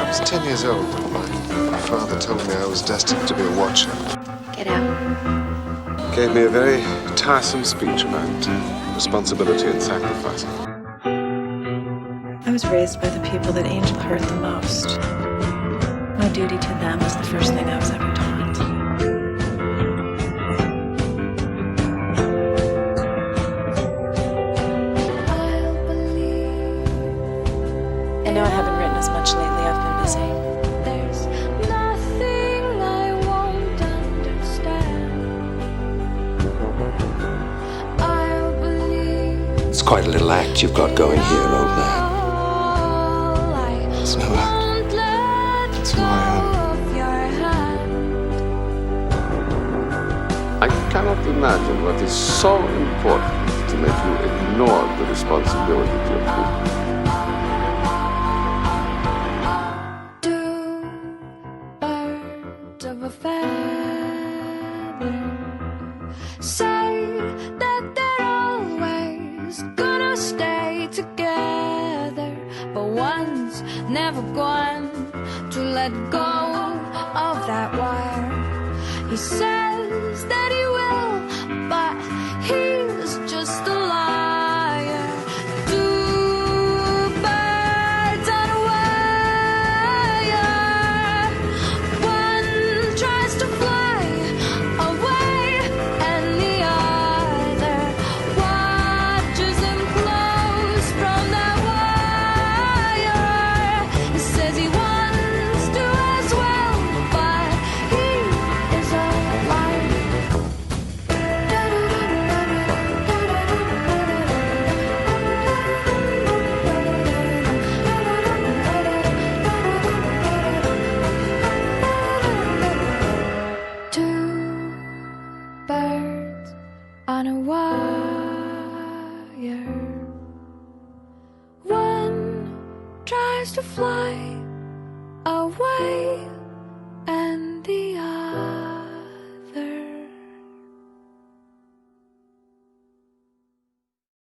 was 10 years old when my father told me I was destined to be a watcher. Get out. Gave me a very tiresome speech about responsibility and sacrifice. I was raised by the people that Angel hurt the most. My duty to them was the first thing I was ever taught. I know I haven't written as much lately. I've been busy. There's nothing I won't understand. I'll believe. It's quite a little act you've got going here, old man. It's no act. It's who I am. I cannot imagine what is so important to make you ignore the responsibility to your people. Two birds of a feather say that they're always gonna stay together, but one's never going to let go of that wire. He says that he will, but he's just a liar. Two birds on a wire. One tries to fly away, and the other watches him close from that wire. He says he wants to as well, but he is a liar. Two birds on a wire. One tries to fly away,